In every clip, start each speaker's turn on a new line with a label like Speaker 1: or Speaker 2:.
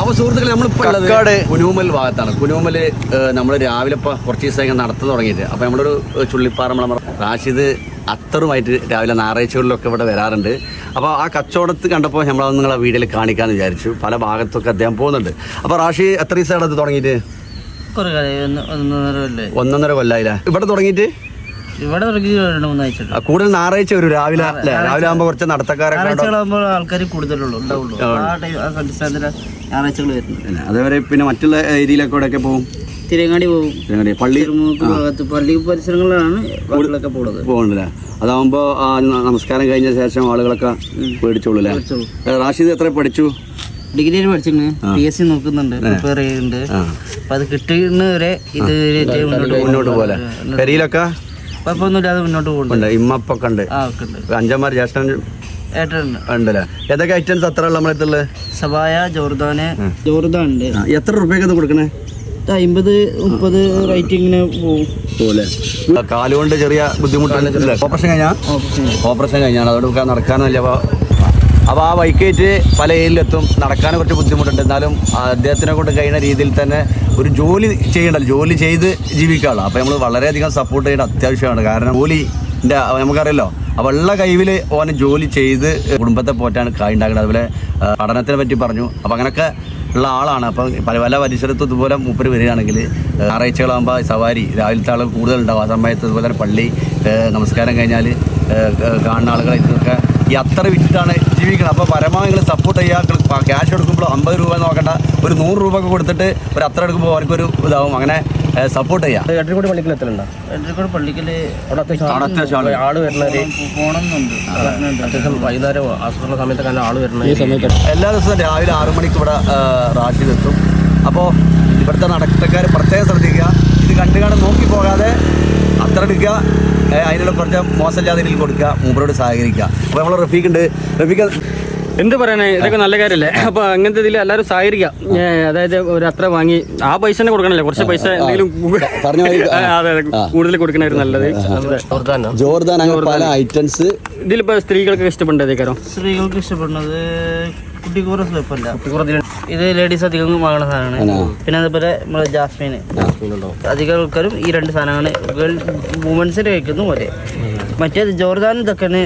Speaker 1: അപ്പോൾ സുഹൃത്തുക്കളെ നമ്മളിപ്പോൾ കുനൂമൽ ഭാഗത്താണ്. കുനൂമൽ നമ്മൾ രാവിലെ ഇപ്പോൾ കുറച്ച് ദിവസം ഇങ്ങനെ നടത്താൻ തുടങ്ങിയിട്ട്. അപ്പോൾ നമ്മളൊരു ചുള്ളിപ്പാറ നമ്മൾ റാഷിദ് അത്തറുമായിട്ട് രാവിലെ ഞായറാഴ്ചകളിലൊക്കെ ഇവിടെ വരാറുണ്ട്. അപ്പോൾ ആ കച്ചവടത്ത് കണ്ടപ്പോൾ നമ്മളത് നിങ്ങളെ വീഡിയോയിൽ കാണിക്കാമെന്ന് വിചാരിച്ചു. പല ഭാഗത്തൊക്കെ അദ്ദേഹം പോകുന്നുണ്ട്. അപ്പോൾ റാഷി എത്ര ദിവസമാണ് അത് തുടങ്ങിയിട്ട്? 1.5 കൊല്ലായില്ല ഇവിടെ തുടങ്ങിയിട്ട്.
Speaker 2: ഇവിടെ
Speaker 1: കൂടുതൽ ഞായറാഴ്ച വരും രാവിലെ അല്ലേ? രാവിലെ ആകുമ്പോൾ കുറച്ച് നടത്തക്കാരൊക്കെ
Speaker 2: ആൾക്കാർ കൂടുതലുള്ളൂ ഉണ്ടാവുള്ളൂ. ഞായറാഴ്ചകൾ വരുന്നത്.
Speaker 1: അതേവരെ പിന്നെ മറ്റുള്ള ഏരിയയിലൊക്കെ ഇവിടെയൊക്കെ പോകും.
Speaker 2: തിരങ്ങാടി പോകും.
Speaker 1: പള്ളി
Speaker 2: പരിസരങ്ങളിലാണ്
Speaker 1: പോകുന്നില്ല. അതാവുമ്പോ നമസ്കാരം കഴിഞ്ഞ ശേഷം ആളുകളൊക്കെ പേടിച്ചോളൂ അല്ലേ? റാഷിദ് എത്ര പഠിച്ചു?
Speaker 2: ഡിഗ്രി പഠിച്ചിട്ടുണ്ട്. PSC നോക്കുന്നുണ്ട്, പ്രിപ്പയർ ചെയ്യുന്നുണ്ട്. അപ്പൊ അത് കിട്ടുന്നവരെ ഇത്
Speaker 1: മുന്നോട്ട് പോലെ പെരിയിലൊക്കെ
Speaker 2: കുഴപ്പമൊന്നുമില്ലാതെ മുന്നോട്ട് പോകുന്നുണ്ട്.
Speaker 1: ഇമ്മപ്പൊക്കെ ഉണ്ട്, അഞ്ചന്മാർ ജ്യേഷ്ഠൻ ഉണ്ടല്ലേ? ഏതൊക്കെ ഐറ്റംസ് അത്ര നമ്മളെത്തുള്ളത്?
Speaker 2: സബായ, ജോർദാൻ ഉണ്ട്.
Speaker 1: എത്ര റുപ്യക്ക് കൊടുക്കണേ?
Speaker 2: 50-30 റേറ്റ് ഇങ്ങനെ
Speaker 1: പോലെ. കാലുകൊണ്ട് ചെറിയ ബുദ്ധിമുട്ടാണ്. ഓപ്പറേഷൻ കഴിഞ്ഞാണ്, അതോടെ നടക്കാനല്ല. അപ്പോൾ ആ ബൈക്കേറ്റ് പല ഏരിയയിലെത്തും, നടക്കാൻ കുറച്ച് ബുദ്ധിമുട്ടുണ്ട്. എന്നാലും അദ്ദേഹത്തിനെ കൊണ്ട് കഴിയുന്ന രീതിയിൽ തന്നെ ഒരു ജോലി ചെയ്യണ്ടല്ലോ, ജോലി ചെയ്ത് ജീവിക്കാനുള്ളൂ. അപ്പോൾ നമ്മൾ വളരെയധികം സപ്പോർട്ട് ചെയ്യേണ്ട അത്യാവശ്യമാണ്. കാരണം ജോലിൻ്റെ നമുക്കറിയാലോ, അപ്പോൾ ഉള്ള കഴിവിൽ ഓന് ജോലി ചെയ്ത് കുടുംബത്തെ പോറ്റാണ് കായ് ഉണ്ടാക്കുന്നത്. അതുപോലെ പഠനത്തിനെ പറ്റി പറഞ്ഞു. അപ്പോൾ അങ്ങനെയൊക്കെ ഉള്ള ആളാണ്. അപ്പം പല പല പരിസരത്തും ഇതുപോലെ മൂപ്പര് വരികയാണെങ്കിൽ ഞായറാഴ്ചകളാകുമ്പോൾ സവാരി രാവിലത്തെ ആൾ കൂടുതലുണ്ടാവും. ആ സമയത്ത് ഇതുപോലെ തന്നെ പള്ളി നമസ്കാരം കഴിഞ്ഞാൽ കാണുന്ന ആളുകളെ ഇതൊക്കെ ഈ അത്ര വിറ്റിട്ടാണ് ജീവിക്കണം. അപ്പോൾ പരമാവധി നിങ്ങൾ സപ്പോർട്ട് ചെയ്യുക. ക്യാഷ് എടുക്കുമ്പോൾ 50 രൂപ നോക്കണ്ട, ഒരു 100 രൂപ ഒക്കെ കൊടുത്തിട്ട് ഒരു അത്ര എടുക്കുമ്പോൾ അവർക്കൊരു ഇതാവും. അങ്ങനെ സപ്പോർട്ട് ചെയ്യാം.
Speaker 3: എടരിക്കോട് പള്ളിക്കൽ എത്തലുണ്ടോ?
Speaker 2: എടരിക്കോട് പള്ളിക്കൽ
Speaker 3: അത്യാവശ്യം ആള് വരുന്നവര് അത്യാവശ്യം വൈകുന്നേരം ആസ്വദിക്കുന്ന സമയത്തൊക്കെ ആള് വരുന്ന ഈ സമയത്ത്
Speaker 1: എല്ലാ ദിവസവും രാവിലെ 6 മണിക്ക് ഇവിടെ റാഷിദ് എത്തും. അപ്പോൾ ഇവിടുത്തെ നടത്തക്കാർ പ്രത്യേകം ശ്രദ്ധിക്കുക. ഇത് കണ്ടുകാണാൻ നോക്കി പോകാതെ അത്ര എടുക്കുക, അതിനുള്ള കുറച്ച് മോശമില്ലാതെ രീതിയിൽ കൊടുക്കുക, മൂപ്പരോട് സഹകരിക്കുക. അപ്പോൾ നമ്മൾ റഫീഖ് ഉണ്ട്. റഫീഖ്
Speaker 3: എന്ത് പറയാനേ, ഇതൊക്കെ നല്ല കാര്യമല്ലേ? അപ്പോൾ അങ്ങനത്തെ ഇതിൽ എല്ലാവരും സഹകരിക്കാം. അതായത് ഒരു അത്ര വാങ്ങി ആ പൈസ തന്നെ കൊടുക്കണല്ലേ, കുറച്ച് പൈസ എന്തെങ്കിലും അതെ കൂടുതൽ കൊടുക്കണമായിരുന്നു നല്ലത്.
Speaker 1: ജോർദാൻ പല ഐറ്റംസ്
Speaker 3: ഇതിലിപ്പോൾ സ്ത്രീകൾക്ക് ഇഷ്ടപ്പെട്ടതേക്കാരോ?
Speaker 2: സ്ത്രീകൾക്ക് ഇഷ്ടപ്പെടുന്നത് കുട്ടിക്കൂറ സ്ലിപ്പല്ല. ഇത് ലേഡീസ് അധികം വാങ്ങുന്ന സാധനമാണ്. പിന്നെ അതുപോലെ നമ്മളെ ജാസ്മിന് അധികം ആൾക്കാരും ഈ 2 സാധനങ്ങൾ വുമൻസിന് കഴിക്കുന്ന പോലെ. മറ്റേത് ജോർദാൻ ഇതൊക്കെയാണ്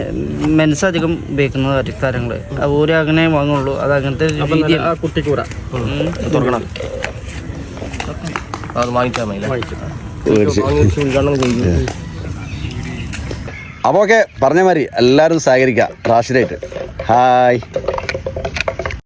Speaker 2: മെൻസ് അധികം ഉപയോഗിക്കുന്ന കാര്യങ്ങൾ. ഓരോ അങ്ങനെ വാങ്ങുള്ളൂ. അത് അങ്ങനത്തെ
Speaker 3: കുട്ടിക്കൂറ തുറക്കണം, അത് വാങ്ങിച്ചാൽ
Speaker 1: അപ്പോൾ ഓക്കെ പറഞ്ഞ മാതിരി എല്ലാവരും സഹകരിക്കാം റാഷിദായിട്ട്. ഹായ്.